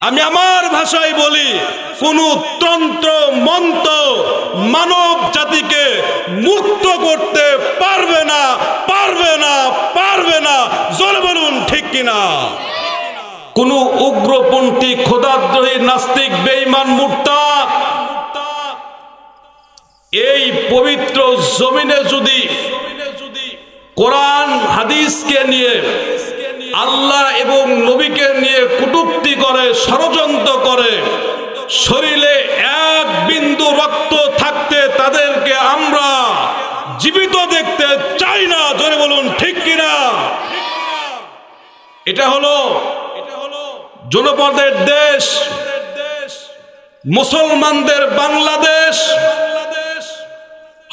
আমি আমার ভাষায় বলি, কোন তন্ত্র মন্ত্র মানব জাতিকে মুক্ত করতে পারবে না, পারবে না, পারবে না। জোরে বলুন ঠিক কিনা? কোন উগ্রপন্থী, খোদাদ্রোহী, নাস্তিক, বেঈমান, মুরতাদ এই পবিত্র জমিনে যদি কোরআন হাদিসকে নিয়ে, আল্লাহ এবং নবীকে নিয়ে কটূক্তি করে, ষড়যন্ত্র করে, শরীরে এক বিন্দু রক্ত থাকতে তাদেরকে আমরা জীবিত দেখতে চাই না। জোরে বলুন ঠিক কিনা? এটা হলো জনপদের দেশ, মুসলমানদের বাংলাদেশ।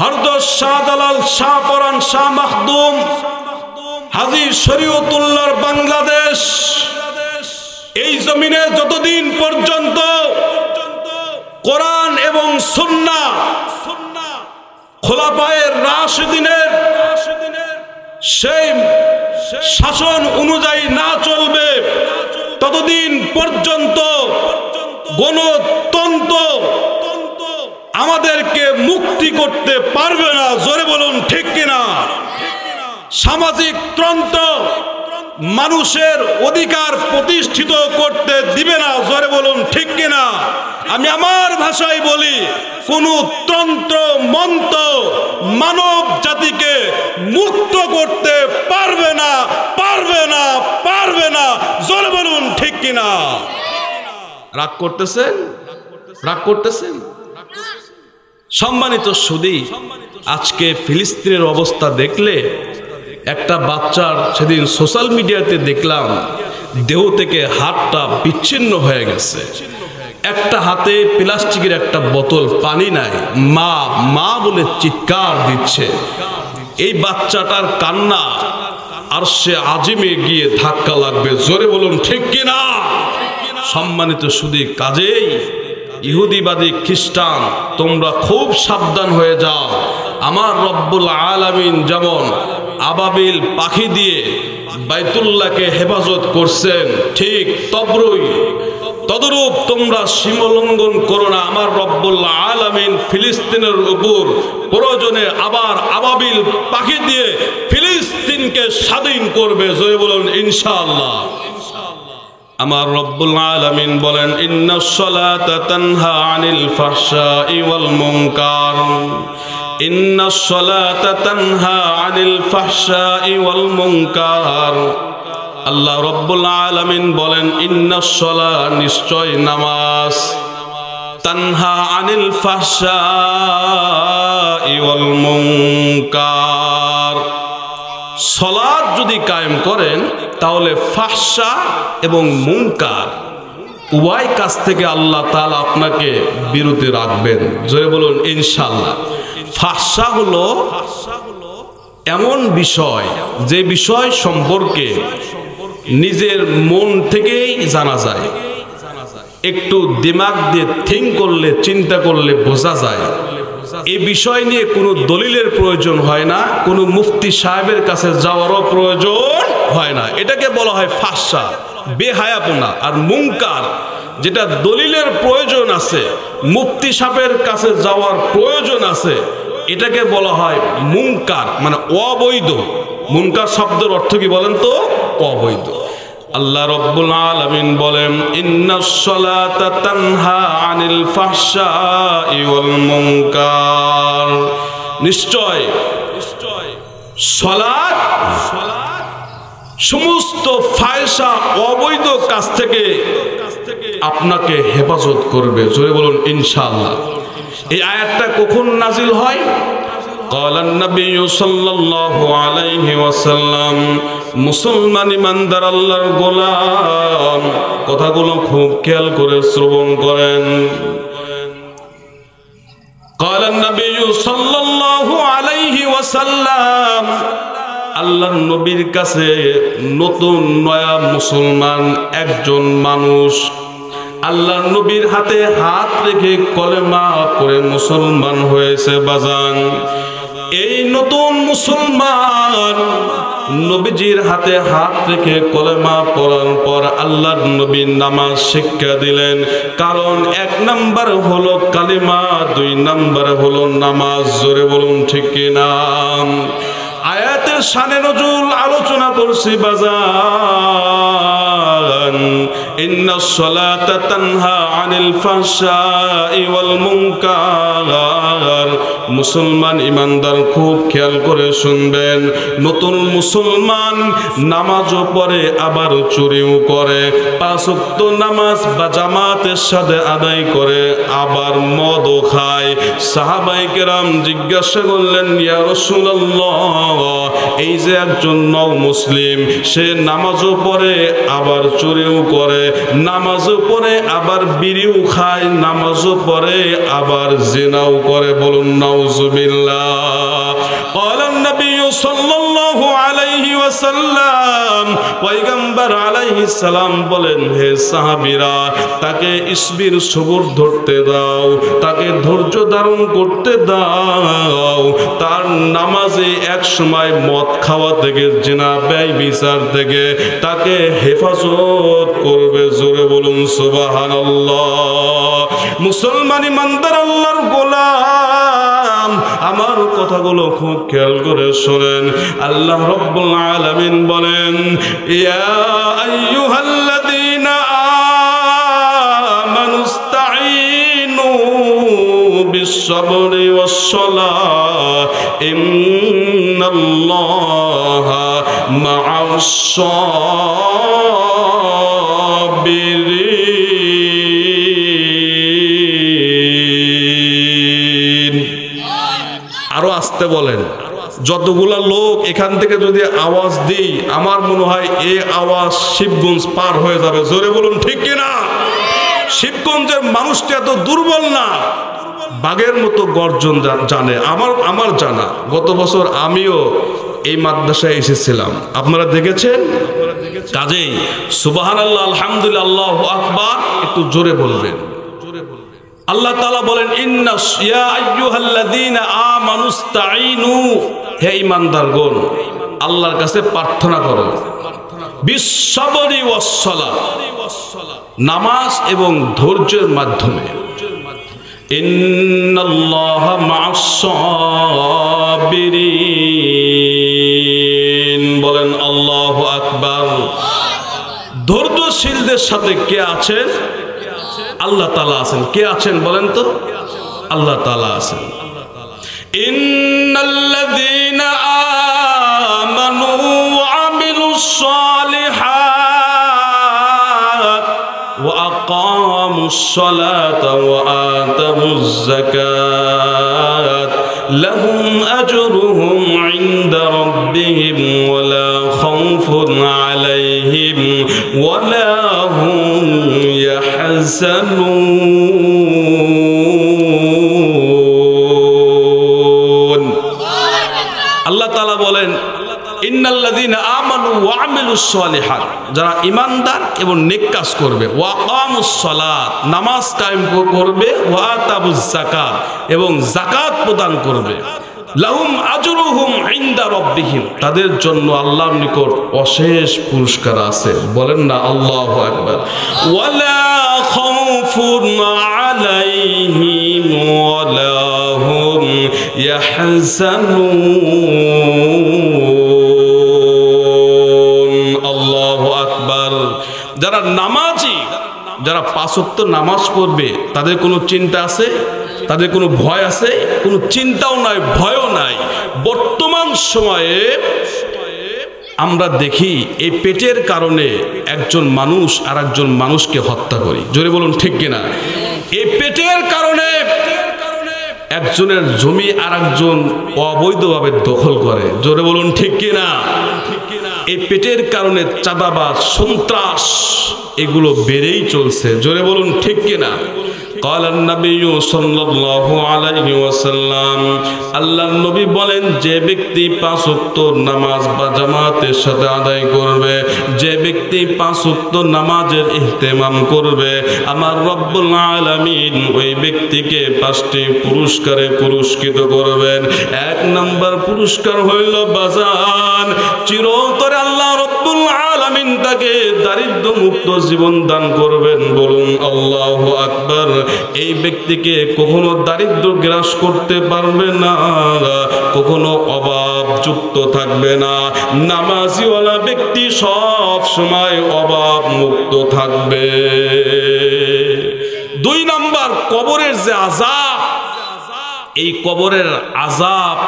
হযরত শাহজালাল, শাহ পরান, শাহ মাখদুম, হাজী শরীয়তুল্লাহর বাংলাদেশ। এই জমিনে যতদিন পর্যন্ত কোরআন এবং সুন্নাহ খোলাফায়ে রাশিদিনের সেই শাসন অনুযায়ী না চলবে, ততদিন পর্যন্ত গণতন্ত্র আমাদেরকে মুক্তি করতে পারবে না। জোরে বলুন ঠিক কিনা? সামাজিক তন্ত্র মানুষের অধিকার প্রতিষ্ঠিত করতে দিবে না। জোরে বলুন ঠিক কিনা? আমি আমার ভাষায় বলি, কোন তন্ত্র মন্ত্র মানব জাতিকে মুক্ত করতে পারবে না, পারবে না, পারবে না। জোরে বলুন ঠিক কিনা? রাগ করতেছেন? রাগ করতেছেন? সম্মানিত সুধী, আজকে ফিলিস্তিনের অবস্থা দেখলে, একটা বাচ্চার সেদিন সোশ্যাল মিডিয়াতে দেখলাম দেহ থেকে হাতটা বিচ্ছিন্ন হয়ে গেছে। একটা হাতে প্লাস্টিকের একটা বোতল, পানি নাই, মা মা বলে চিৎকার দিচ্ছে। এই বাচ্চাটার কান্না আরশে আজিমে গিয়ে ধাক্কা লাগবে। জোরে বলুন ঠিক কিনা? সম্মানিত সুধী, কাজেই ইহুদিবাদী, খ্রিস্টান, তোমরা খুব সাবধান হয়ে যাও। আমার রব্বুল আলামিন যেমন আবাবিল পাখি দিয়ে বাইতুল্লাহকে হেফাজত করছেন, ঠিক তদরূপ তোমরা সীমালঙ্ঘন করো না। আমার রব্বুল আলামিন ফিলিস্তিনের উপর প্রয়োজনে আবার আবাবিল পাখি দিয়ে ফিলিস্তিনকে স্বাধীন করবে। জয় বলুন ইনশাআল্লাহ। আমার রব্বুল আলামিন বলেন, ইন্নাস সালাতা তানহা আনিল ফাহশাই ওয়াল মুনকার, ইন্নাস সালাতা তানহা আনিল ফাহশাই ওয়াল মুনকার। আল্লাহ রব্বুল আলামিন বলেন, ইন্নাস সালাহ, নিশ্চয় নামাজ, তানহা আনিল ফাহশাই ওয়াল মুনকার, সালাত যদি কায়েম করেন তাহলে ফাহশা এবং মুনকার উভয় কাজ থেকে আল্লাহ তাআলা আপনাকে বিরত রাখবেন। জোরে বলুন ইনশাআল্লাহ। ফাহশা হলো এমন বিষয়, যে বিষয় সম্পর্কে নিজের মন থেকেই জানা যায়, একটু দিমাগ দিয়ে থিঙ্ক করলে, চিন্তা করলে বোঝা যায়। এই বিষয় নিয়ে কোনো দলিলের প্রয়োজন হয় না, কোনো মুফতি সাহেবের কাছে যাওয়ারও প্রয়োজন হয় না। এটাকে বলা হয় ফাহশা, বেহায়াপনা। আর মুনকার, যেটা দলিলের প্রয়োজন আছে, মুফতি সাহেবের কাছে যাওয়ার প্রয়োজন আছে, এটাকে বলা হয় মুনকার, মানে অবৈধ। মুনকার শব্দের অর্থ কি বলেন তো? অবৈধ। আল্লাহ রব্বুল আলামিন বলেন, ইন্নাস সালাতা তানহা আনিল ফাহশাই ওয়াল মুনকার, নিশ্চয় সালাত সমস্ত ফাহশা, অবৈধ কাজ থেকে আপনাকে হেফাজত করবে। জোরে বলুন ইনশাআল্লাহ। এই আয়াতটা কখন নাজিল হয়? ক্বালান নবী সাল্লাল্লাহু আলাইহি ওয়াসাল্লাম, মুসলমান ইমানদার আল্লাহর গোলাম, কথাগুলো খুব খেয়াল করে শ্রবণ করেন। ক্বালান নবী সাল্লাল্লাহু আলাইহি ওয়াসাল্লাম, আল্লাহর নবীর কাছে নতুন নয়া মুসলমান একজন মানুষ আল্লাহর নবীর হাতে হাত রেখে কলেমা পড়ে মুসলমান হয়েছে। বাজান, এই নতুন মুসলমান নবীজির হাতে হাত রেখে কলেমা পড়ার পর আল্লাহর নবী নামাজ শিক্ষা দিলেন। কারণ 1 নাম্বার হলো কালিমা, 2 নাম্বার হলো নামাজ। জোরে বলুন ঠিক কিনা? আয়াতের শানে নজুল আলোচনা করছি বাজান। ইন্নাস সালাতা তানহা আনিল ফাহশাই ওয়াল মুনকার। মুসলমান ইমানদার খুব খেয়াল করে শুনবেন। নতুন মুসলমান নামাজও পড়ে আবার চুরিও করে, 5 ওয়াক্ত নামাজ বা জামাতের সাথে আদায় করে, আবার মদও খায়। সাহাবায়ে কেরাম জিজ্ঞাসা করলেন, ইয়া রাসূলুল্লাহ, এই যে একজন নও মুসলিম, সে নামাজও পড়ে আবার চুরিও করে, নামাজও পড়ে আবার বিড়িও খায়, নামাজও পড়ে আবার জিনাও করে, বলুন নাউজুবিল্লাহ। ক্বালান নবী সাল্লাল্লাহু আলাইহি ওয়াসাল্লাম, পয়গম্বর আলাইহিস সালাম বলেন, হে সাহাবীরা, তাকে ইসবির সবর ধরতে দাও, তাকে ধৈর্য ধারণ করতে দাও। তার নামাজে এক সময় মদ খাওয়া থেকে, জিনা ব্যভিচার থেকে তাকে হেফাজত করবে। জোরে বলুন সুবহানাল্লাহ। মুসলমান ইমানদার আল্লাহর গোলাম, আমার কথাগুলো খুব খেয়াল করে শুনেন। আল্লাহ রাব্বুল আলামিন বলেন, ইয়া আইয়ুহাল্লাযীনা আমানুস্তাঈনু বিস-সাবরি ওয়াস-সালাহ ইন্নাল্লাহা মা'আস-সাবিরিন। আরো আসতে বলেন। যতগুলা লোক এখান থেকে যদি আওয়াজ দিই, আমার মনে হয় এই আওয়াজ শিবগঞ্জ পার হয়ে যাবে। জোরে বলুন ঠিক কিনা? শিবগঞ্জের মানুষটা এত দুর্বল না, বাঘের মতো গর্জন জানে। আমার জানা, গত বছর আমিও এই মাদ্রাসায় এসেছিলাম, আপনারা দেখেছেন। কাজেই সুবহানাল্লাহ, আলহামদুলিল্লাহ, আল্লাহু আকবার একটু জোরে বলবেন। আল্লাহ তাআলা বলেন, ইন্না ইয়া আইয়ুহাল্লাযীনা আমানুস্তাঈনু, হে ঈমানদারগণ, আল্লাহর কাছে প্রার্থনা করো, বিস-সাবরি ওয়াস-সালাহ, নামাজ এবং ধৈর্যের মাধ্যমে। ইন্নাল্লাহা মা'আস-সাবিরিন, বলেন আল্লাহু আকবার। ধৈর্যশীলদের সাথে কে আছেন? আল্লাহ তাআলা আছেন। কে আছেন বলেন তো? আল্লাহ তাআলা আছেন। ইন্নাল্লাযীনা আমানু ওয়া আমিলুস সালিহাত ওয়া আকামুস সালাতা ওয়া আতামুজ যাকাত লাহুম আজরুহুম ইনদা রাব্বিহিম ওয়া লা খাউফুন আলাইহিম ওয়া লা হুম ইয়াহজানুন। আল্লাহ তাআলা বলেন, ইন্নাল্লাযীনা আমানু ওয়া আমিলুস সালিহাত, যারা ঈমানদার এবং নেক কাজ করবে, ওয়া আকামুস সালাত, নামাজ কায়েম করবে, ওয়া আতাবুজ যাকাত, এবং যাকাত প্রদান করবে, লাহুম আজরুহুম ইনদা রাব্বিহিম, তাদের জন্য আল্লাহর নিকট অশেষ পুরস্কার আছে। বলেন না আল্লাহু আকবার। ওয়ালা খাউফুন আলাইহিম ওয়ালা হুম ইয়াহজানুন। আল্লাহু আকবার। যারা নামাজি, যারা 5 ওয়াক্ত নামাজ পড়বে, তাদের কোনো চিন্তা আছে? তাদের কোনো ভয় আছে? কোনো চিন্তাও নাই, ভয়ও নাই। বর্তমান সময়ে আমরা দেখি এই পেটের কারণে একজন মানুষ আর একজন মানুষকে হত্যা করি। জোরে বলুন ঠিক কিনা? এই পেটের কারণে একজনের জমি আর একজন অবৈধভাবে দখল করে। জোরে বলুন ঠিক কিনা? এই পেটের কারণে চাঁদাবাজ, সন্ত্রাস এগুলো বেড়েই চলছে। জোরে বলুন ঠিক কিনা? قال النبي صلى الله عليه وسلم আল্লাহর নবী বলেন যে ব্যক্তি 5 ওয়াক্ত নামাজ বা জামাতের সাথে আদায় করবে, যে ব্যক্তি 5 ওয়াক্ত নামাজের ইহতিমাম করবে, আমার রব্বুল আলামিন ওই ব্যক্তিকে 5টি পুরস্কারে পুরস্কৃত করবেন। 1 নাম্বার পুরস্কার হইল বাজান, চিরতরে আল্লাহ রব্বুল আলামিন তাকে দারিদ্র মুক্ত জীবন দান করবেন। বলুন আল্লাহু আকবার। এই ব্যক্তিকে কখনো দারিদ্র গ্রাস করতে পারবে না, কখনো অভাব যুক্ত থাকবে না। নামাজিওয়ালা ব্যক্তি সব সময় অভাব মুক্ত থাকবে। 2 নাম্বার, কবরের যে আযাব, এই কবরের আযাব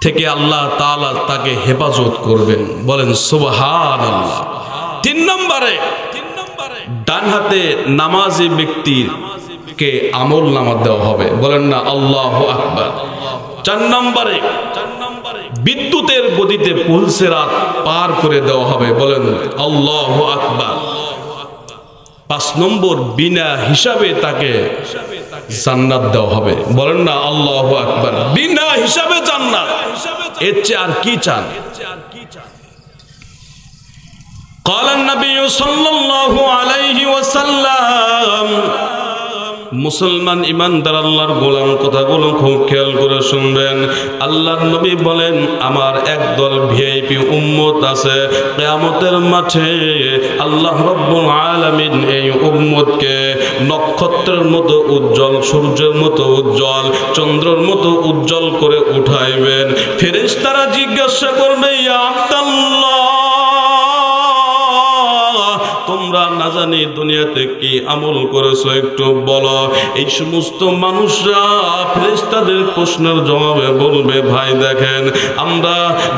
থেকে আল্লাহ তাআলা তাকে হেফাজত করবেন। বলেন সুবহানাল্লাহ। 3 নম্বরে, ডান হাতে নামাজি ব্যক্তিকে আমল নামা দেওয়া হবে। বলেন না আল্লাহু আকবার। 4 নম্বরে, বিদ্যুতের গতিতে পুলসিরাত পার করে দেওয়া হবে। বলেন আল্লাহু আকবার। 5 নম্বর, বিনা হিসাবে তাকে জান্নাত দেওয়া হবে। বলেন না আল্লাহু আকবার। বিনা হিসাবে জান্নাত, এর চেয়ে আর কি চান? قال النبي صلى الله عليه وسلم মুসলমান ইমানদার আল্লাহর গোলাম কথাগুলো খুব খেয়াল করে শুনবেন। আল্লাহর নবী বলেন আমার একদল ভিআইপি উম্মত আছে, কিয়ামতের মাঠে আল্লাহ রাব্বুল আলামিন এই উম্মতকে নক্ষত্রের মতো উজ্জ্বল, সূর্যের মতো উজ্জ্বল, চন্দ্রের মতো উজ্জ্বল করে উঠাইবেন। ফেরেশতারা জিজ্ঞাসা করবে ইয়া আব্দাল্লাহ, তোমরা না জানি দুনিয়াতে কি আমল করেছো একটু বলো। এই সমস্ত মানুষরা ফেরেশতাদের প্রশ্নের জবাবে বলবে ভাই দেখেন, আমরা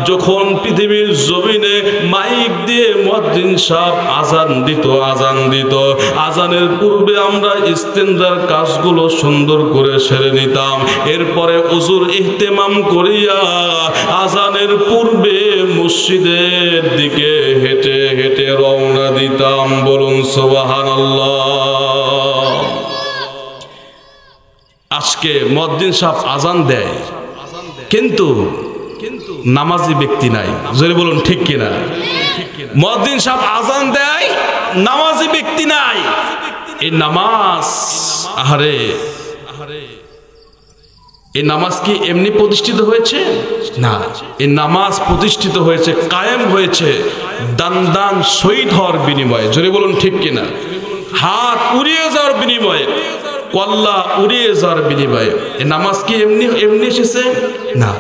যখন পৃথিবীর জমিনে মাইক দিয়ে মুয়াজ্জিন সাহেব আজান দিত, আজানের পূর্বে আমরা ইস্তেনজার কাজগুলো সুন্দর করে সেরে নিতাম। এরপরে ওযুর ইহতিমাম করিয়া আজানের পূর্বে মসজিদের দিকে হেঁটে হেঁটে রওনা দিতাম। বলুন সুবহানাল্লাহ। আজকে মুয়াজ্জিন সাহেব আজান দেয়, কিন্তু নামাজি ব্যক্তি নাই। জোরে বলুন ঠিক কিনা? মুয়াজ্জিন সাহেব আজান দেয়, নামাজি ব্যক্তি নাই। এই নামাজ, আহারে, এই নামাজ কি এমনি প্রতিষ্ঠিত হয়েছে? না, এই নামাজ প্রতিষ্ঠিত হয়েছে, কায়েম হয়েছে দান শহীদ হওয়ার বিনিময়ে। জোরে বলুন ঠিক কিনা? হাত উড়িয়ে যাওয়ার বিনিময়ে, কল্লা উড়িয়ে যাওয়ার বিনিময়ে। এই নামাজ কি এমনি এসেছে? না।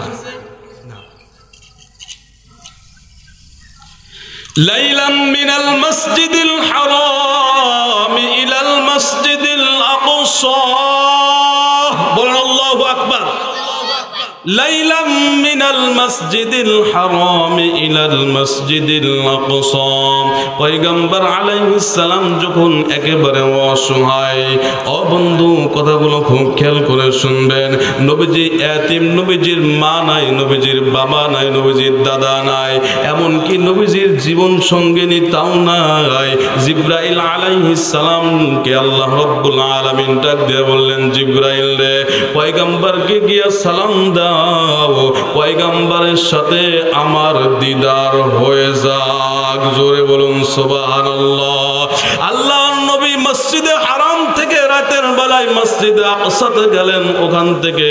লাইলাম মিনাল মসজিদিল হারাম ইলাল মসজিদিল আকসা। বলুন আল্লাহু আকবার। লাইলাম মিনাল মসজিদিল হারাম ইলাল মসজিদিল আকসা। পয়গম্বর আলাইহিস সালাম যখন একেবারে অসহায়, ও বন্ধু কথাগুলো খুব খেয়াল করে শুনবেন। নবীজি এতিম, নবীজির মা নাই, নবীজির বাবা নাই, নবীজির দাদা নাই, এমনকি নবীজির জীবন সঙ্গিনী তাও নাই। জিবরাইল আলাইহিস সালামকে আল্লাহ রাব্বুল আলামিন ডাক দিয়ে বললেন, জিবরাইল রে, পয়গম্বরকে গিয়া সালাম দাও, পয়গম্বরের সাথে আমার দিদার হয়ে যাক। জোরে বলুন সুবহানাল্লাহ। আল্লাহর নবী মসজিদে হারাম থেকে রাতের বেলায় মসজিদে আকসাতে গেলেন। ওখান থেকে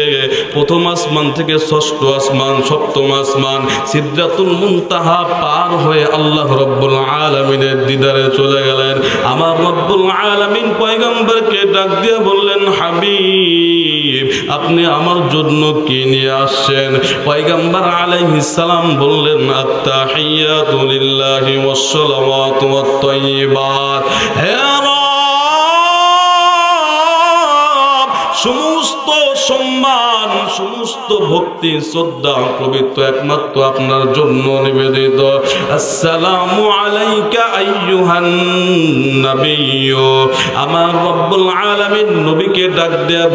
প্রথম আসমান থেকে ষষ্ঠ আসমান, সপ্তম আসমান, সিদরাতুল মুনতাহা পার হয়ে আল্লাহ রাব্বুল আলামিনের দিদারে চলে গেলেন। আমার রাব্বুল আলামিন পয়গম্বরকে ডাক দিয়ে বললেন, হাবিব আপনি আমার জন্য কি নিয়ে আসছেন? পয়গম্বর আলাইহিস সালাম বললেন, আত্তাহিয়াতু লিল্লাহি ওয়াস সালাওয়াতু ওয়াত তাইয়্যিবাত। হে রব, সমস্ত সম্মান, সমস্ত ভক্তি, শ্রদ্ধা, পবিত্র একমাত্র আপনার জন্য নিবেদিত। আসসালামু আলাইকা আইয়ুহান নাবিয়্যু। আমার রব্বুল আলামিন নবীকে ডাক দেয়া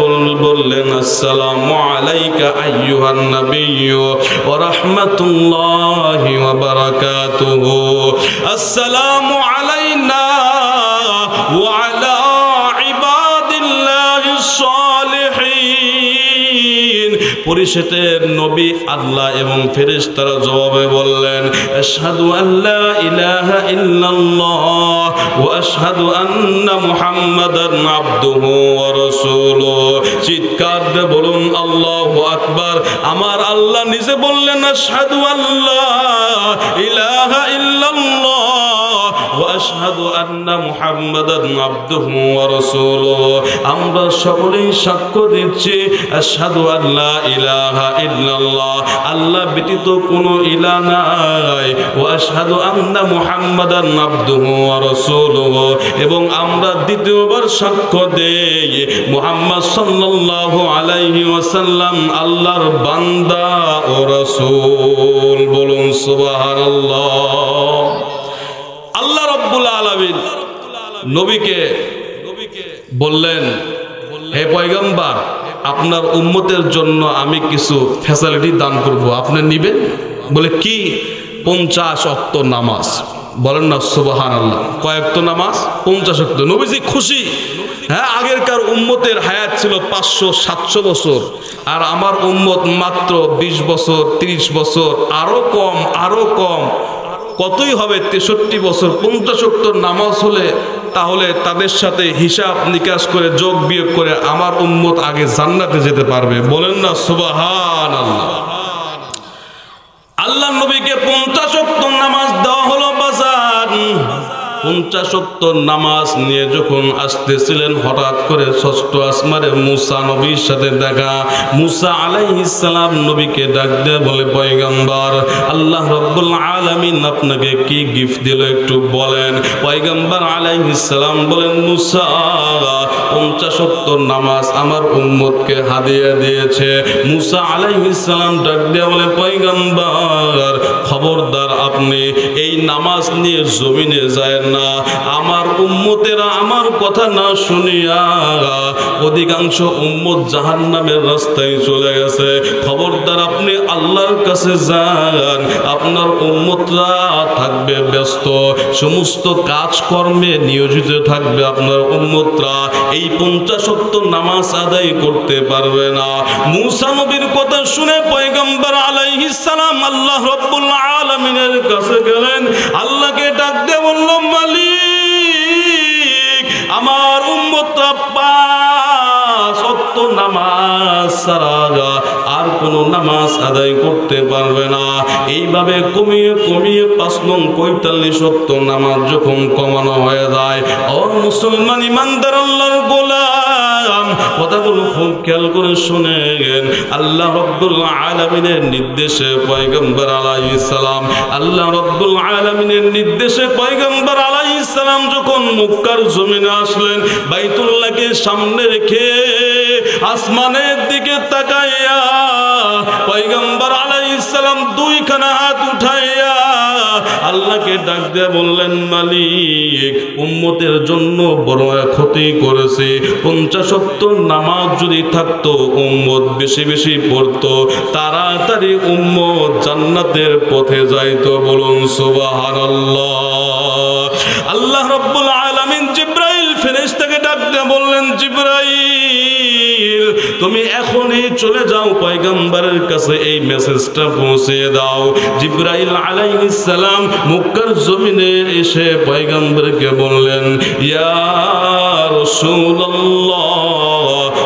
বললেন, আসসালামু আলাইকা আইয়ুহান নাবিয়্যু ওয়া রাহমাতুল্লাহি ওয়া বারাকাতুহু। আসসালামু আলাইনা ওয়া আলা পরিষদের নবী আল্লাহ এবং ফেরেশতারা জবাবে বললেন আশহাদু আল্লা ইলাহা ইল্লাল্লাহ ওয়া আশহাদু আন্না মুহাম্মাদান আবদুহু ওয়া রাসূলুহু। চিৎকার দিয়ে বলুন আল্লাহু আকবার। আমার আল্লাহ নিজে বললেন আশহাদু আল্লা ইলাহা ইল্লাল্লাহ ওয়া আশহাদু আন্না মুহাম্মাদান আবদুহু ওয়া রাসূলুহু। আমরা সকলেই সাক্ষ্য দিচ্ছি আশহাদু আল্লা ইলাহা ইল্লাল্লাহ, আল্লাহ ব্যতীত কোনো ইলাহ নাই, ওয়া আশহাদু আন্না মুহাম্মাদান আবদুহু ওয়া রাসূলুহু, এবং আমরা দ্বিতীয়বার সাক্ষ্য দেই মুহাম্মদ সাল্লাল্লাহু আলাইহি ওয়াসাল্লাম আল্লাহর বান্দা ও রাসূল। বলুন সুবহানাল্লাহ। আল্লাহ রাব্বুল আলামিন নবীকে বললেন হে পয়গম্বর, আপনার উম্মতের জন্য আমি কিছু ফ্যাসিলিটি দান করব, আপনি নিবেন? বলে কি? 50 ওয়াক্ত নামাজ। বলেন না সুবহানাল্লাহ। কয় ওয়াক্ত নামাজ? 50 ওয়াক্ত। নবীজি খুশি। হ্যাঁ, আগেরকার উম্মতের হায়াত ছিল 500-700 বছর, আর আমার উম্মত মাত্র 20 বছর 30 বছর, আরো কম কতই হবে 63 বছর। 50 ওয়াক্ত নামাজ হলে তাহলে তাদের সাথে হিসাব নিকাশ করে যোগ বিয়োগ করে আমার উম্মত আগে জান্নাতে যেতে পারবে। বলেন না সুবহানাল্লাহ। আল্লাহ নবীকে 50 ওয়াক্ত নামাজ দেওয়া হলো বাজান। 50 ওয়াক্ত নামাজ নিয়ে যখন আসতেছিলেন, হঠাৎ করে ষষ্ঠ আসমানে মুসা নবীর সাথে দেখা। মুসা আলাইহিস সালাম নবীকে ডাক দিয়ে বলে পয়গম্বর, আল্লাহ রাব্বুল আলামিন আপনাকে কি গিফট দিল একটু বলেন। পয়গম্বর আলাইহিস সালাম বলেন, মুসা 50 ওয়াক্ত নামাজ আমার উম্মতকে হাদিয়া দিয়েছে। মুসা আলাইহিস সালাম ডাক দিয়ে বলে পয়গম্বর, খবরদার আপনি এই নামাজ নিয়ে জমিনে যায় না। আমার উম্মতেরা আমার কথা না শুনিয়া অধিকাংশ উম্মত জাহান্নামের রাস্তায় চলে গেছে। খবরদার আপনি আল্লাহর কাছে যান, আপনার উম্মতরা থাকবে ব্যস্ত, সমস্ত কাজকর্মে নিয়োজিত থাকবে। আপনার উম্মতরা এই 50 ওয়াক্ত নামাজ আদায় করতে পারবে না। মুসা নবীর কথা শুনে পয়গম্বর আলাইহিস সালাম আল্লাহ রাব্বুল আলামিনের কাছে গেলেন। আল্লাহকে ডাক দিয়ে বলল, মালিক, আমার উম্মতরা 5 ওয়াক্ত নামাজ ছাড়া আর কোন নামাজ আদায় করতে পারবে না। এইভাবে কমিয়ে 5 নং 45 ওয়াক্ত নামাজ যখন কমানো হয়ে যায়, ও মুসলমান ইমানদার আল্লাহর গোলাম, কথাগুলো খুব খেয়াল করে শুনেন। আল্লাহ রাব্বুল আলামিনের নির্দেশে পয়গম্বর আলাইহিস সালাম, আল্লাহ রাব্বুল আলামিনের নির্দেশে পয়গম্বর আলাইহিস সালাম যখন মক্কার জমিনে আসলেন, বাইতুল্লাহকে সামনে রেখে আসমানের দিকে তাকাইয়া পয়গম্বর আলাইহিস সালাম 2 খানা হাত উঠাইয়া আল্লাহকে ডাক দিয়ে বললেন, মালিক, উম্মতের জন্য বড় ক্ষতি করেছে। 50 ওয়াক্ত নামাজ যদি থাকতো, উম্মত বেশি বেশি পড়তো, তাড়াতাড়ি উম্মত জান্নাতের পথে যাইতো। বলুন সুবহানাল্লাহ। আল্লাহ রাব্বুল আলামিন জিবরাইল ফেরেশতাকে ডাক দিয়ে বললেন, জিবরাইল, তুমি এখনই চলে যাও, পয়গম্বরের কাছে এই মেসেজটা পৌঁছে দাও। জিবরাইল আলাইহিস সালাম মক্কার জমিনে এসে পয়গম্বরকে বললেন, ইয়া রাসূলুল্লাহ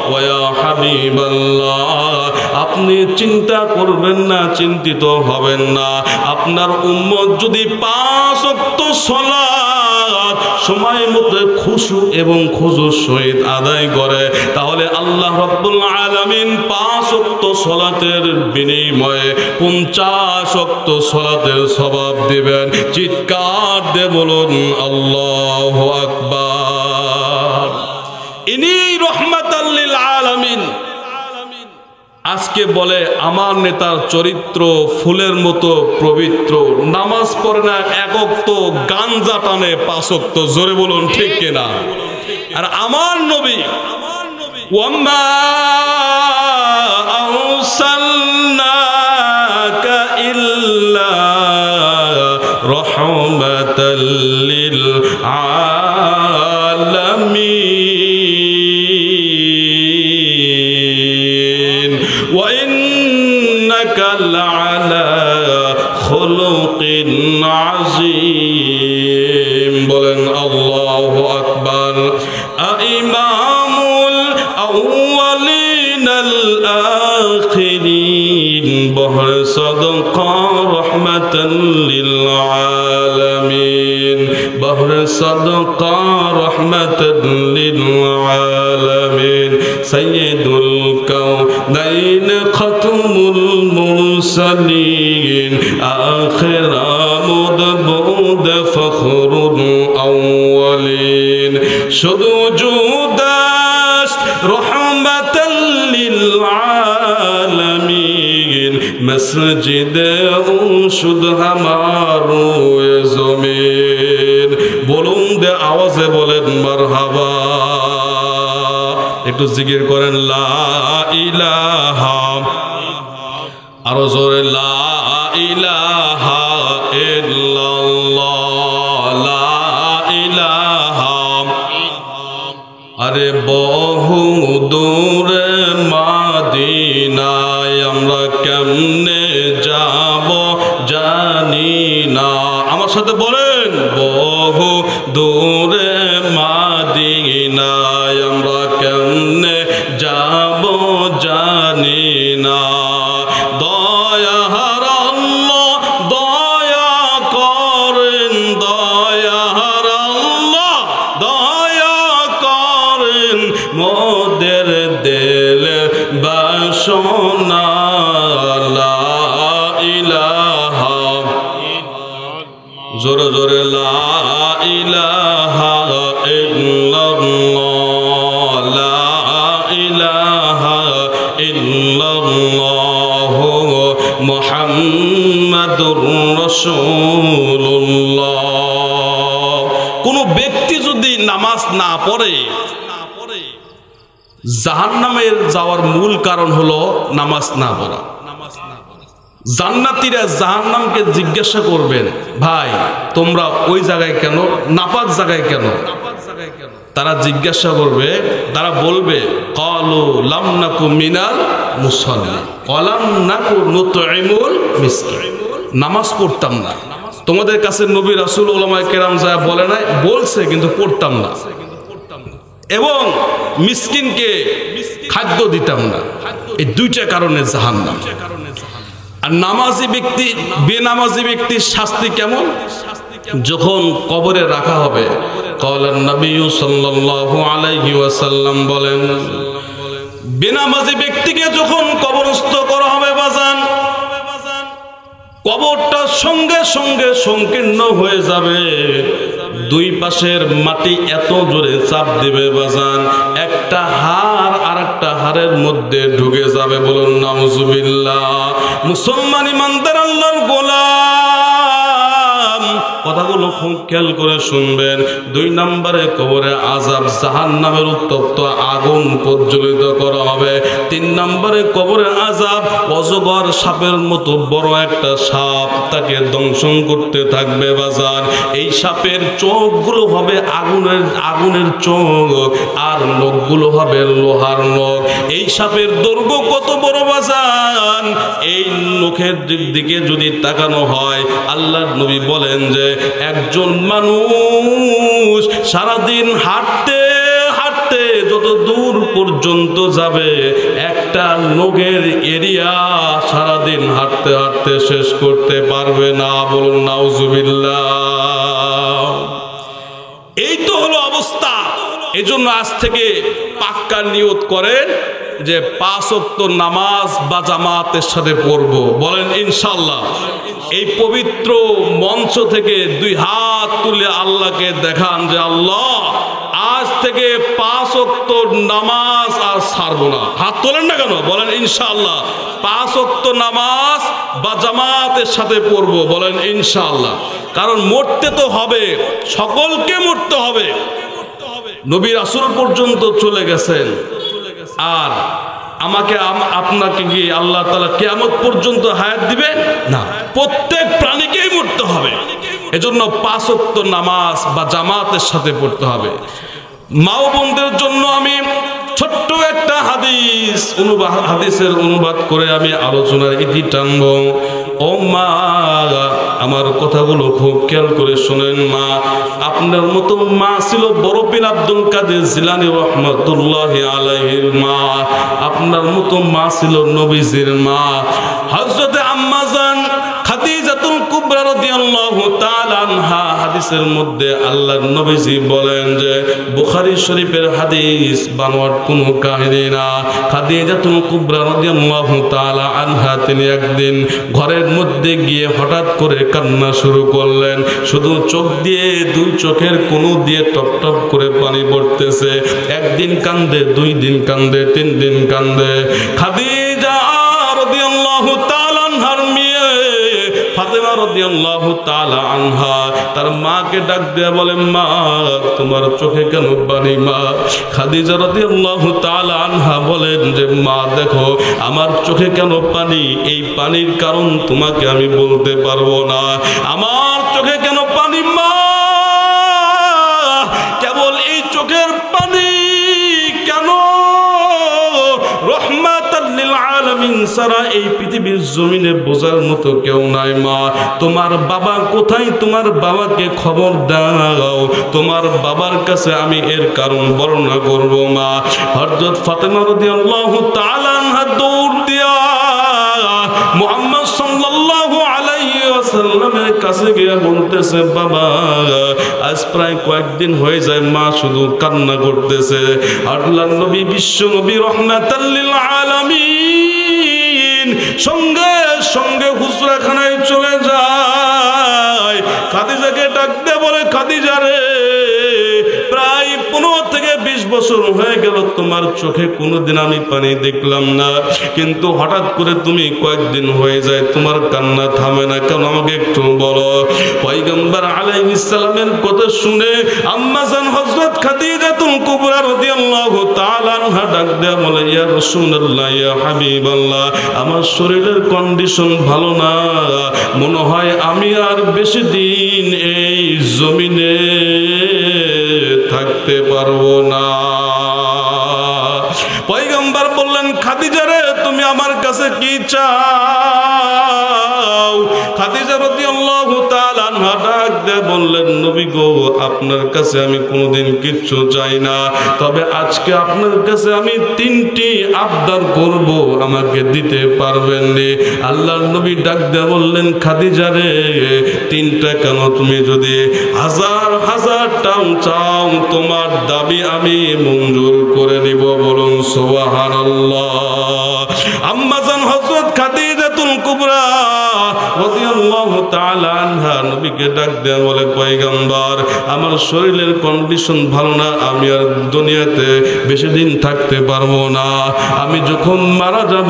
ওয়া ইয়া হাবিবাল্লাহ, আপনি চিন্তা করবেন না, চিন্তিত হবেন না। আপনার উম্মত যদি 5 ওয়াক্ত সালাত সময় মতো খুশু এবং খুজুর সহিত আদায় করে, তাহলে আল্লাহ রাব্বুল আলামিন 5 ওয়াক্ত সালাতের বিনিময়ে 50 ওয়াক্ত সালাতের সওয়াব দিবেন। চিৎকার দিয়ে বলুন আল্লাহু আকবার। ইনি রহমাতাল লিল আলামিন। আজকে বলে আমার নেতার চরিত্র ফুলের মতো পবিত্র, নামাজ পড়ে না, 1 ওয়াক্ত গাঞ্জা টানে 5 ওয়াক্ত। জোরে বলুন ঠিক কিনা? আর আমার নবী, ওয়াম্মা আরসালনাকা ইল্লা রাহমাতাল লিল আলামিন ওয়া ইমামুল আউয়ালিনাল আখিরিন বহর সাদকা রাহমাতাল লিল আলামিন বহর সাদকা রাহমাতাল লিল আলামিন সাইয়্যিদুল কাউনাইন খাতমুল মুরসালিন আখির মুদবুদ ফখরুল আউয়ালিন শুধু জুদাস রহমাতাল লিল আলামিন মসজিদ শুদ হামারো জমিন বুলন্দ আওয়াজে বলেন মারহাবা একটু জিকির করেন লা ইলাহা আরো জোরে লা ইলাহা ইল্লাল্লাহ লা ইলাহা আরে বহু দূরে মদিনায় আমরা কেমনে যাব জানি না আমার সাথে বলেন বহু দূরে মদিনায় আমরা কেমনে যাব জানি না দয়ার আল্লাহ দয়া করেন দয়ার আল্লাহ দয়া করেন মোদের দিলে বাসনা লা ইলাহা জোরে জোরে লা ইলাহা ইল্লাল্লাহ লা ইলাহা ইল্লাল্লাহ মুহাম্মাদুর রাসূলুল্লাহ কোন ব্যক্তি যদি নামাজ না পড়ে জাহান্নামের যাওয়ার মূল কারণ হলো নামাজ না পড়া জান্নাতীরা জাহান্নামকে জিজ্ঞাসা করবেন ভাই তোমরা ওই জায়গায় কেন নাপাক জায়গায় কেন তারা জিজ্ঞাসা করবে তারা বলবে ক্বালু লাম নাকু মিনাল মুসাল্লি ওয়া লাম নাকু নুতঈমুল মিসকিন নামাজ পড়তাম না তোমাদের কাছে নবী রাসূল উলামায়ে কেরাম যা বলে নাই বলছে কিন্তু পড়তাম না এবং মিসকিনকে খাদ্য দিতাম না এই দুইটা কারণে জাহান্নাম আর নামাজি ব্যক্তি বেনামাজি ব্যক্তির শাস্তি কেমন যখন কবরে রাখা হবে ক্বালান নবী সাল্লাল্লাহু আলাইহি ওয়াসাল্লাম বলেন বেনামাজি ব্যক্তিকে যখন কবরস্থ করা হবে বাজান কবরটা সঙ্গে সঙ্গে সংকীর্ণ হয়ে যাবে দুই পাশের মাটি এত জোরে চাপ দিবে বাজান একটা হাড় আরেকটা হাড়ের মধ্যে ঢুকে যাবে বলুন নাউজুবিল্লাহ মুসলমান ইমানদার আল্লাহর গোলাম কথাগুলো খুব খেয়াল করে শুনবেন দুই নম্বরে কবরে আযাব জাহান্নামের উত্তপ্ত আগুন প্রজ্বলিত করা হবে তিন নম্বরে কবরে আযাব অজগর সাপের মতো বড় একটা সাপ তাকে দংশন করতে থাকবে বাজার এই সাপের চোখগুলো হবে আগুনের চোখ আর নখগুলো হবে লোহার নখ এই সাপের দৈর্ঘ্য কত বড় বাজান এই নখের দিকে যদি তাকানো হয় আল্লাহর নবী বলেন যে একজন মানুষ সারাদিন হাঁটতে হাঁটতে যত দূর পর্যন্ত যাবে একটা নখের এরিয়া সারাদিন হাঁটতে হাঁটতে শেষ করতে পারবে না বলুন নাউজুবিল্লাহ এই তো হলো অবস্থা এজন্য আজ থেকে পাক্কা নিয়ত করেন যে 5 ওয়াক্ত নামাজ বা জামাতের সাথে পড়ব বলেন ইনশাআল্লাহ এই পবিত্র মঞ্চ থেকে দুই হাত তুলে আল্লাহকে দেখান যে আল্লাহ আজ থেকে 5 ওয়াক্ত নামাজ আর ছাড়বো না হাত তোলেন না কেন বলেন ইনশাআল্লাহ 5 ওয়াক্ত নামাজ বা জামাতের সাথে পড়ব বলেন ইনশাআল্লাহ কারণ মরতে তো হবে সকলকে মরতে হবে নবী রাসূল পর্যন্ত চলে গেছেন আর আমাকে আপনাকে কি আল্লাহ তাআলা কিয়ামত পর্যন্ত হায়াত দিবেন না প্রত্যেক প্রাণীকেই মরতে হবে এজন্য 5 ওয়াক্ত নামাজ বা জামাতের সাথে পড়তে হবে মা ও বোনদের জন্য আমি ছোট্ট একটা হাদিসের অনুবাদ করে আমি আলোচনার ইতি টানব ও মা আমার কথাগুলো খুব খেয়াল করে শোনেন মা, আপনার মতো মা ছিল বড় পীর আব্দুল কাদের জিলানী রহমাতুল্লাহি আলাইহির মা, আপনার মতো মা ছিল নবীজির মা হযরতে আম্মা জান খাদিজাতুল কুবরা রাদিয়াল্লাহু তাআলা আনহা। হাদিসের মধ্যে আল্লাহর নবীজি বলেন যে বুখারী শরীফের হাদিস, বানোয়াট কোনো কাহিনী না। খাদিজাতুল কুবরা রাদিয়াল্লাহু তাআলা আনহা তিনি একদিন ঘরের মধ্যে গিয়ে হঠাৎ করে কান্না শুরু করলেন। শুধু চোখ দিয়ে, দুই চোখের কোণ দিয়ে টপ টপ করে পানি পড়তেছে। একদিন কান্দে, 2 দিন কান্দে, 3 দিন কান্দে। খাদিজা রাদিয়াল্লাহু তাআলা আনহার মেয়ে ফাতেমা রাদিয়াল্লাহু তাআলা আনহা তার মাকে ডাক দিয়ে বলেন, মা তোমার চোখে কেন পানি? মা খাদিজা রাদিয়াল্লাহু তাআলা আনহা বলেন যে মা দেখো আমার চোখে কেন পানি, এই পানির কারণ তোমাকে আমি বলতে পারবো না। আমার চোখে কেন পানি মা? কেবল এই চোখের পানি কেন? রহমাতাল লিল আলামিন সারা এই পৃথিবীর জমিনে বোঝার মতো কেউ নাই মা। তোমার বাবা কোথায়? তোমার বাবাকে খবর দাও, তোমার বাবার কাছে আমি এর কারণ বর্ণনা করব মা। হযরত ফাতেমা রাদিয়াল্লাহু তাআলা আনহা দৌড় দিয়া মুহাম্মদ সাল্লাল্লাহু আলাইহি ওয়াসাল্লামের কাছে গিয়ে বলতেছে, বাবা আজ প্রায় কয়েকদিন হয়ে যায় মা শুধু কান্না করতেছে। আল্লাহর নবী, বিশ্ব নবী রহমাতাল লিল আলামিন সঙ্গে সঙ্গে হুজরাখানায় চলে যায়। খাদিজাকে ডাক দিয়ে বলে, খাদিজা রে প্রায় 15 থেকে 20 বছর হয়ে গেল তোমার চোখে কোনোদিন আমি পানি দেখলাম না, কিন্তু হঠাৎ করে তুমি কয়েকদিন হয়ে যায় তোমার কান্না থামে না কেন? আমাকে একটু বলো। পয়গম্বর আলাইহিস সালামের কথা শুনে আম্মা জান হযরত খাদিজাতুল কুবরা রাদিয়াল্লাহু তাআলা আনহা ডাক দেয়া বলে, ইয়া রাসূলুল্লাহ, ইয়া হাবিবাল্লাহ, আমার শরীরের কন্ডিশন ভালো না, মনে হয় আমি আর বেশি দিন এই জমিনে থাকতে পারবো না। পয়গম্বর বললেন, খাদিজা রে তুমি আমার কাছে কি চাও? খাদিজা রাদিয়াল্লাহু তাআলা আনহা ডাক দিয়ে বললেন, নবী গো আপনার কাছে আমি কোনোদিন কিচ্ছু চাই না, তবে আজকে আপনার কাছে আমি 3টি আবদার করব, আমাকে দিতে পারবেন নি? আল্লাহর নবী ডাক দিয়ে বললেন, খাদিজা রে 3টা কেন, তুমি যদি 1000টাও চাও তোমার দাবি আমি মঞ্জুর করে নিব। বলুন সুবহানাল্লাহ। আম্মা জান হযরত খাদিজাতুল কুবরা রাদিয়াল্লাহু তাআলা আনহা নবীকে ডাক দিয়ে বলে, পয়গম্বর আমার শরীরের কন্ডিশন ভালো না, আমি আর দুনিয়াতে বেশি দিন থাকতে পারবো না। আমি যখন মারা যাব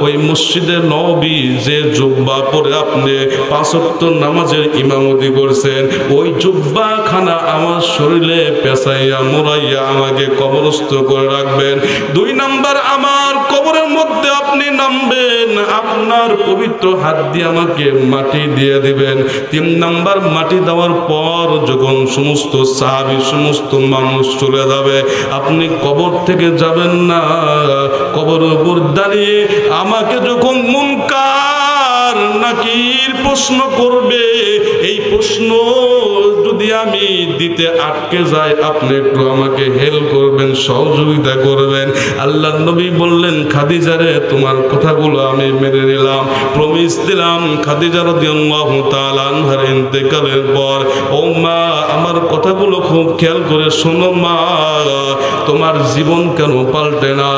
ওই মসজিদে নববী যে জুব্বা পরে আপনি 5 ওয়াক্ত নামাজের ইমামতি করছেন, ওই জুব্বাখানা আমার শরীরে পেঁচাইয়া মুড়াইয়া আমাকে কবরস্থ করে রাখবেন। 2 নাম্বার, আমার কবরের মধ্যে আপনি নামবেন, আপনার পবিত্র হাত দিয়ে আমাকে মাটি দিয়ে দিবেন। 3 নাম্বার, মাটি দেওয়ার পর যখন সমস্ত সাহাবী সমস্ত মানুষ চলে যাবে, আপনি কবর থেকে যাবেন না, কবরের উপর দাঁড়িয়ে আমাকে যখন মুনকার নাকির প্রশ্ন করবে, এই প্রশ্ন যদি আমি দিতে আটকে যাই আপনি একটু আমাকে হেল্প করবেন, সহযোগিতা করবেন। আল্লাহর নবী বললেন, খাদিজা রে তোমার কথাগুলো আমি মেনে নিলাম, প্রমিস দিলাম। খাদিজা রাদিয়াল্লাহু তাআলা আনহার ইন্তেকালের পর, ও মা আমার কথাগুলো খুব খেয়াল করে শোনো মা, তোমার জীবন কেন পাল্টে না?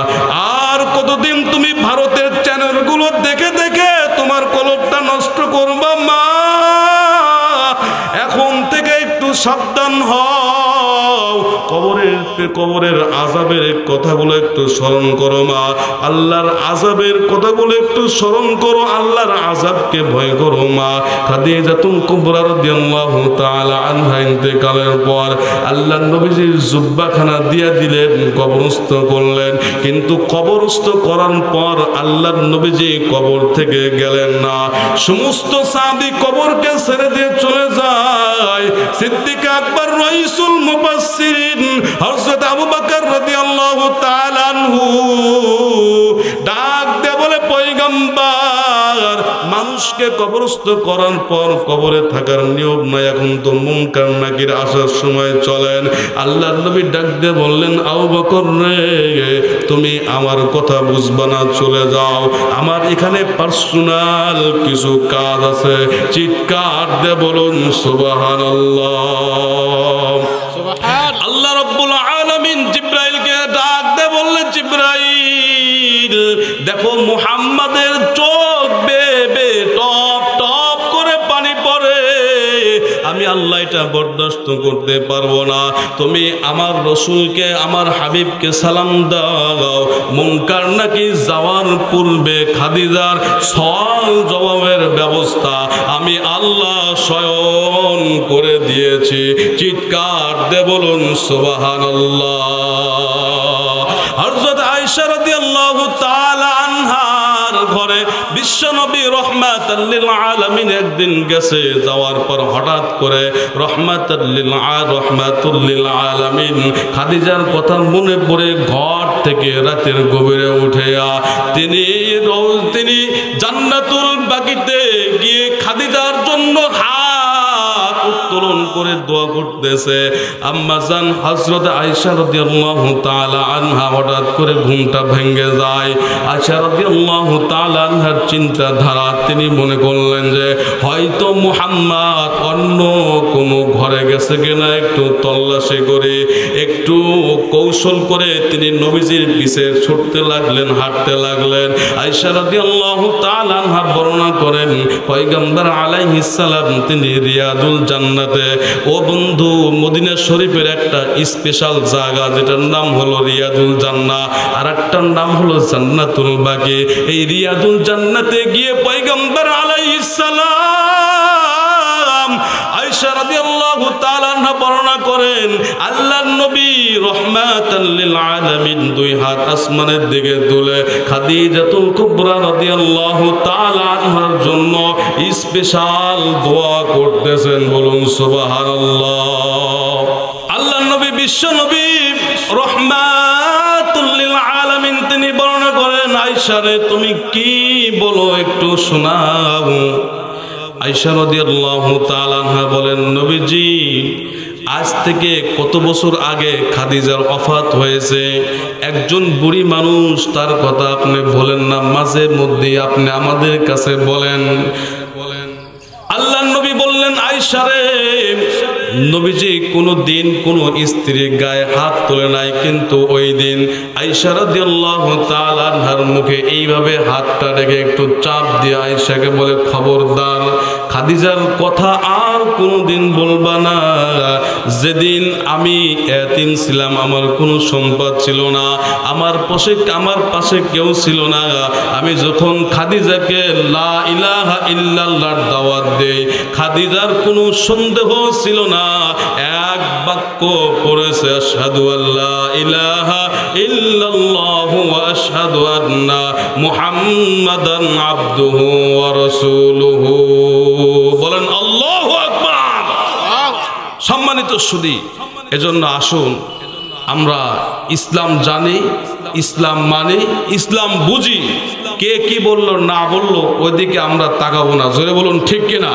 আর কতদিন তুমি ভারতের চ্যানেলগুলো দেখে দেখে তোমার কলবটা নষ্ট করবা মা? এখন থেকে একটু সাবধান হও, কবরের আযাবের কথাগুলো একটু স্মরণ করো মা, আল্লাহর আযাবের কথাগুলো একটু স্মরণ করো, আল্লাহর আযাবকে ভয় করো মা। খাদিজাতুল কুবরা রাদিয়াল্লাহু তাআলা আনহা ইন্তেকালের পর আল্লাহর নবীজির জুব্বাখানা দিয়ে দিলেন, কবরস্থ করলেন, কিন্তু কবরস্থ করার পর আল্লাহর নবীজি কবর থেকে গেলেন না। সমস্ত সাহাবী কবরকে ছেড়ে দিয়ে চলে যায়। সিদ্দিক আকবর রাইসুল মুফাসসিরিন হযরত আবু বকর রাদিয়াল্লাহু তাআলা আনহু ডাক দিয়ে বলে, পয়গম্বর মানুষকে কবরস্থ করার পর কবরে থাকার নিয়ম নাই, এখন তো মুনকার নাকির আসার সময় চলেন। আল্লাহর নবী ডাক দিয়ে বললেন, আবু বকর রে, তুমি আমার কথা বুঝবা না, চলে যাও, আমার এখানে পার্সোনাল কিছু কাজ আছে। চিৎকার দিয়ে বলুন সুবহানাল্লাহ। আল্লাহ রাব্বুল আলামিন জিবরাইলকে ডাক দিয়ে বললেন, জিবরাইল দেখো মুহাম্মাদের চোখ বেয়ে টপ টপ করে পানি পড়ে, আমি আল্লাহ এটা বরদাস্ত করতে পারবো না। তুমি আমার রসুলকে, আমার হাবিবকে সালাম দাও, মুনকার নাকি যাওয়ার পূর্বে খাদিজার সওয়াল জবাবের ব্যবস্থা আমি আল্লাহ স্বয়ং করে দিয়েছি। চিৎকার দে বলুন সুবহানাল্লাহ। হযরত আয়েশা রাদিয়াল্লাহু তাআলা আনহার ঘরে বিশ্বনবী রাহমাতাল লিল আলামিন একদিন গেছে, যাওয়ার পর হঠাৎ করে রাহমাতুল লিল আলামিন খাদিজার কথা মনে পড়ে ঘর থেকে রাতের গভীরে উঠে তিনি জান্নাতুল বাকিতে গিয়ে খাদিজার জন্য হাত উত্তোলন করে দোয়া করতেছে। আম্মা জান হযরত আয়েশা রাদিয়াল্লাহু তাআলা আনহা হঠাৎ করে ঘুমটা ভেঙে যায়। আয়েশা রাদিয়াল্লাহু তাআলা আনহার চিন্তাধারা, তিনি মনে করলেন যে হয়তো মুহাম্মদ অন্য কোনো ঘরে গেছে কিনা, একটু তল্লাশি করে একটু কৌশল করে তিনি নবীজির পিছে ছুটতে লাগলেন, হাঁটতে লাগলেন। আয়েশা রাদিয়াল্লাহু তাআলা আনহা বর্ণনা করেন, পয়গম্বর আলাইহিস সালাম তিনি রিয়াদুল জান্নাতে, ও বন্ধু মদিনা শরীফের একটা স্পেশাল জায়গা যেটার নাম হলো রিয়াদুল জান্নাহ, আর একটার নাম হলো জান্নাতুল বাকি। এই রিয়াদুল জান্নাতে গিয়ে পয়গম্বর আলাইহিস সালাম আয়েশা রাদিয়াল্লাহু তাআলা আনহা বর্ণনা করেন, আল্লাহর নবী রাহমাতাল লিল আলামিন দুই হাত আসমানের দিকে তুলে খাদিজাতুল কুবরা রাদিয়াল্লাহু তাআলা আনহার জন্য স্পেশাল দোয়া করতেছেন। বলুন সুবহানাল্লাহ। আল্লাহর নবী বিশ্ব নবী রাহমাতুল লিল আলামিন তিনি বর্ণনা করেন, আয়েশা রে তুমি কি বলো একটু শোনাও। আয়েশা রাদিয়াল্লাহু তাআলা আনহা বলেন, নবীজি আজ থেকে কত বছর আগে খাদিজার ওফাত হয়েছে। একজন বুড়ি মানুষ, তার কথা আপনি বলেন না, মাঝে মধ্যে আপনি আমাদের কাছে বলেন। আল্লাহর নবী বললেন, আয়েশা রে, নবীজি কোনো দিন কোনো স্ত্রীর গায়ে হাত তোলে নাই, কিন্তু ওই দিন আয়েশা রাদিয়াল্লাহু তাআলা আনহার মুখে এইভাবে হাতটা রেখে একটু চাপ দিয়ে আয়েশাকে বলে, খবরদার খাদিজার কথা আর কোনোদিন বলবা না। যেদিন আমি এতিম ছিলাম, আমার কোনো সম্পদ ছিল না, আমার পাশে কেউ ছিল না, আমি যখন খাদিজাকে লা ইলাহা ইল্লাল্লাহর দাওয়াত দেই, খাদিজার কোনো সন্দেহ ছিল না, এক বাক্য পড়েছে, আশহাদু আল্লা ইলাহা ইল্লাল্লাহু ওয়া আশহাদু আন্না মুহাম্মাদান আবদুহু ওয়া রাসূলুহু। বলেন আল্লাহু আকবার। সম্মানিত সুধী, এজন্য আসুন আমরা ইসলাম জানি, ইসলাম মানি, ইসলাম বুঝি। কে কি বললো না বললো ওইদিকে আমরা তাকাবো না। জোরে বলুন ঠিক কিনা?